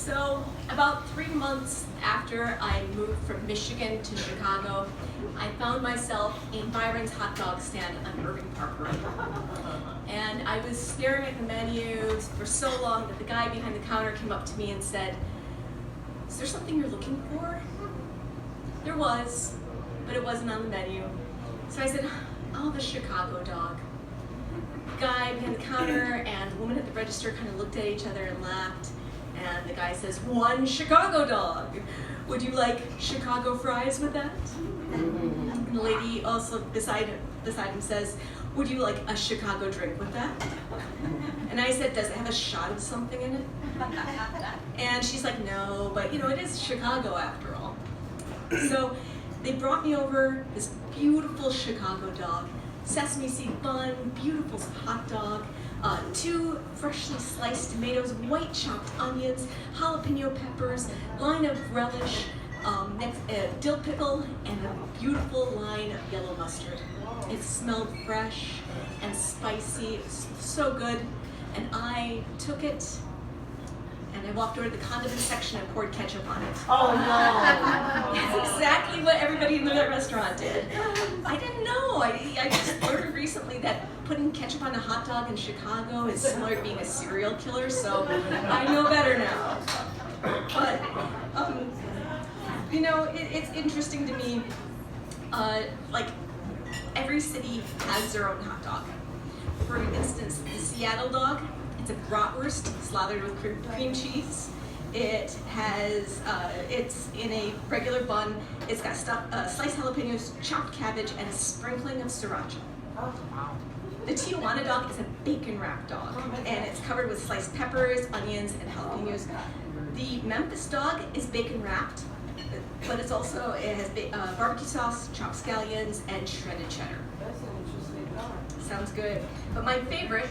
So about 3 months after I moved from Michigan to Chicago, I found myself in Byron's hot dog stand on Irving Park Road. And I was staring at the menus for so long that the guy behind the counter came up to me and said, "Is there something you're looking for?" There was, but it wasn't on the menu. So I said, "Oh, the Chicago dog." The guy behind the counter and the woman at the register kind of looked at each other and laughed. And the guy says, "One Chicago dog. Would you like Chicago fries with that?" And the lady also beside him says, "Would you like a Chicago drink with that?" And I said, "Does it have a shot of something in it?" And she's like, "No, but it is Chicago after all." So they brought me over this beautiful Chicago dog, sesame seed bun, beautiful hot dog, 2 freshly sliced tomatoes, white chopped onions, jalapeno peppers, line of relish, dill pickle, and a beautiful line of yellow mustard. It smelled fresh and spicy. It was so good. And I took it and I walked over to the condiment section and poured ketchup on it. Oh no! That's exactly what everybody in that restaurant did. I didn't know. I just learned recently that putting ketchup on a hot dog in Chicago is similar to being a serial killer, so I know better now. But, it's interesting to me, like, every city has their own hot dog. For instance, the Seattle dog, it's a bratwurst slathered with cream cheese. It has, it's in a regular bun. It's got sliced jalapenos, chopped cabbage, and a sprinkling of sriracha. Oh, wow. The Tijuana dog is a bacon wrapped dog, and it's covered with sliced peppers, onions, and jalapenos. The Memphis dog is bacon wrapped, but it has barbecue sauce, chopped scallions, and shredded cheddar. That's an interesting dog. Sounds good. But my favorite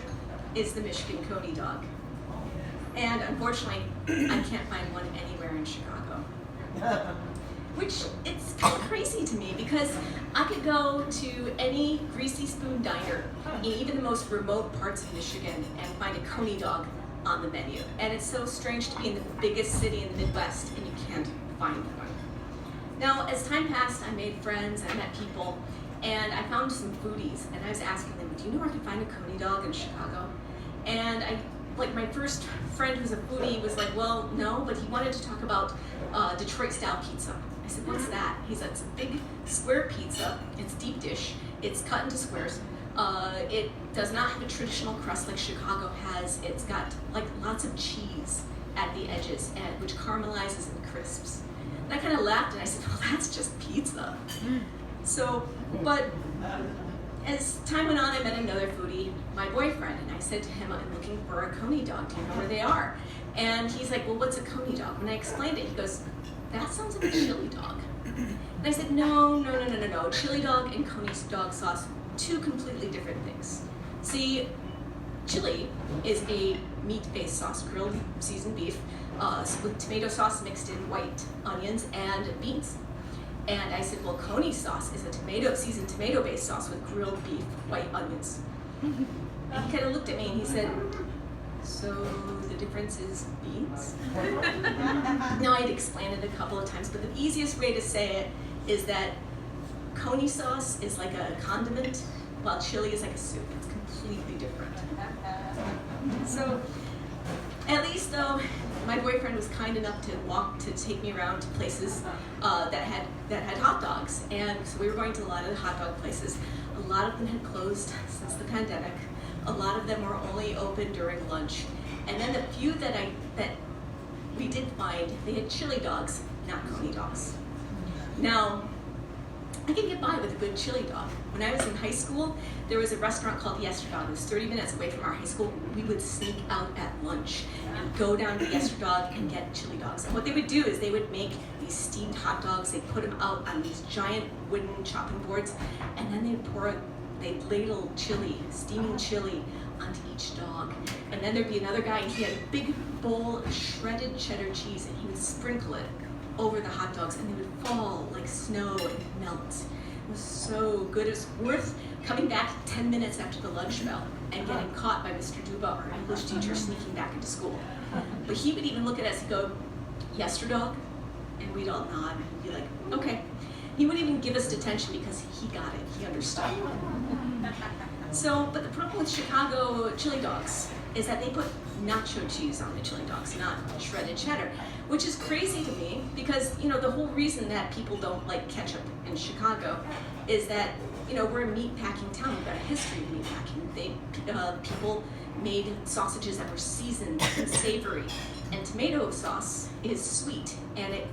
is the Michigan Coney dog. And unfortunately, I can't find one anywhere in Chicago. Which, it's kind of crazy to me because I could go to any Greasy Spoon diner in even the most remote parts of Michigan and find a Coney dog on the menu. And it's so strange to be in the biggest city in the Midwest and you can't find one. Now, as time passed, I made friends, I met people, and I found some foodies, and I was asking them, "Do you know where I can find a Coney dog in Chicago?" And my first friend who's a foodie was like, "Well, no," but he wanted to talk about Detroit-style pizza. I said, "What's that?" He said, "It's a big square pizza. It's deep dish. It's cut into squares. It does not have a traditional crust like Chicago has. It's got lots of cheese at the edges, which caramelizes and crisps." And I kind of laughed and I said, "Well, that's just pizza." So, but as time went on, I met another foodie, my boyfriend, and I said to him, "I'm looking for a Coney dog. Do you know where they are?" And he's like, "Well, what's a Coney dog?" When I explained it, he goes, "That sounds like a chili dog." And I said, No. Chili dog and Coney dog sauce, 2 completely different things. See, chili is a meat-based sauce, grilled seasoned beef, with tomato sauce mixed in white onions and beans. And I said, "Well, Coney sauce is a seasoned tomato-based sauce with grilled beef, white onions." And he kind of looked at me and he said, "So the difference is beans?" Now, I'd explained it a couple of times, but the easiest way to say it is that Coney sauce is like a condiment, while chili is like a soup. It's completely different. So, at least though, my boyfriend was kind enough to take me around to places that had hot dogs, and so we were going to a lot of the hot dog places. A lot of them had closed since the pandemic. A lot of them were only open during lunch, and then the few that we did find, they had chili dogs, not Coney dogs. Now, I could get by with a good chili dog. When I was in high school, there was a restaurant called Yesterdog. It was 30 minutes away from our high school. We would sneak out at lunch and go down to Yesterdog and get chili dogs. And what they would do is they would make these steamed hot dogs. They'd put them out on these giant wooden chopping boards, and then they'd ladle chili, steaming chili, onto each dog. And then there'd be another guy, and he had a big bowl of shredded cheddar cheese, and he would sprinkle it over the hot dogs, and they would fall like snow and melt. It was so good. It was worth coming back 10 minutes after the lunch bell and getting caught by Mr. Duba, our English teacher, sneaking back into school. But he would even look at us and go, Yesterdog, and we'd all nod and be like, okay. He wouldn't even give us detention because he got it, he understood. So, but the problem with Chicago chili dogs is that they put nacho cheese on the chili dogs, not shredded cheddar, which is crazy to me because, you know, the whole reason that people don't like ketchup in Chicago is that, you know, we're a meat-packing town. We've got a history of meat-packing. People made sausages that were seasoned and savory, and tomato sauce is sweet, and it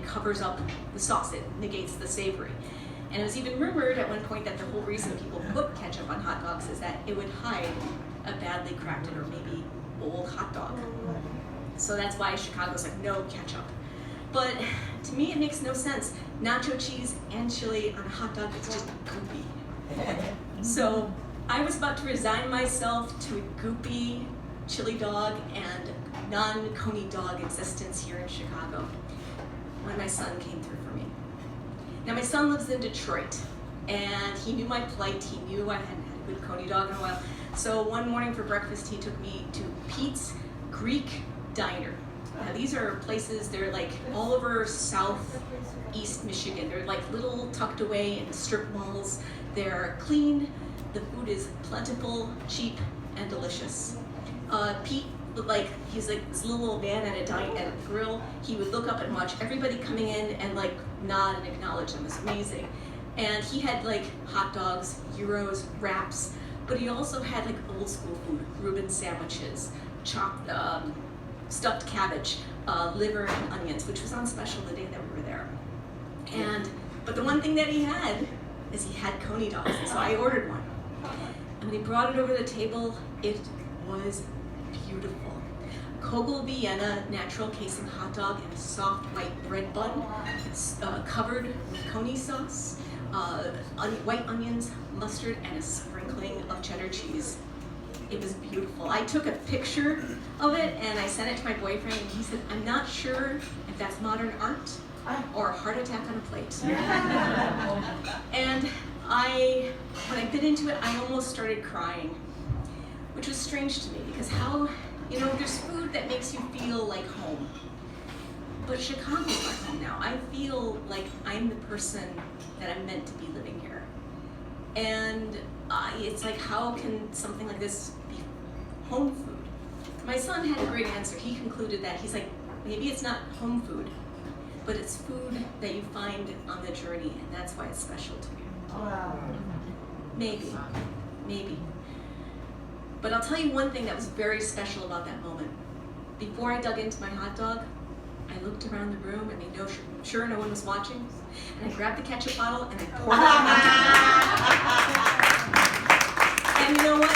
covers up the sauce. It negates the savory. And it was even rumored at one point that the whole reason people put ketchup on hot dogs is that it would hide a badly crafted or maybe old hot dog. So that's why Chicago's like, no ketchup. But to me, it makes no sense. Nacho cheese and chili on a hot dog, it's just goopy. So I was about to resign myself to a goopy chili dog and non-Coney dog existence here in Chicago when my son came through for me. Now my son lives in Detroit, and he knew my plight. He knew I hadn't had a good Coney dog in a while. So one morning for breakfast, he took me to Pete's Greek Diner. Now these are places, they're like all over southeast Michigan. They're like little tucked away in strip malls. They're clean, the food is plentiful, cheap, and delicious. Pete looked like he's like this little old man at a grill. He would look up and watch everybody coming in and like nod and acknowledge them. It's amazing. And he had like hot dogs, gyros, wraps, but he also had like old school food, Reuben sandwiches, chopped, stuffed cabbage, liver and onions, which was on special the day that we were there. But the one thing that he had is he had Coney dogs, and so I ordered one. And when he brought it over the table, it was beautiful. Kogel Vienna natural casing hot dog and a soft white bread bun, covered with Coney sauce, white onions, mustard, and a sprinkling of cheddar cheese. It was beautiful. I took a picture of it and I sent it to my boyfriend, and he said, I'm not sure if that's modern art or a heart attack on a plate. And when I bit into it, I almost started crying, which was strange to me because there's food that makes you feel like home. But Chicago's my home now. I feel like I'm the person that I'm meant to be living here. And it's like, how can something like this be home food? My son had a great answer. He concluded that he's like, maybe it's not home food, but it's food that you find on the journey, and that's why it's special to you. Wow. Maybe. But I'll tell you one thing that was very special about that moment. Before I dug into my hot dog, I looked around the room and made sure no one was watching, and I grabbed the ketchup bottle and I poured it on my hot dog. And you know what?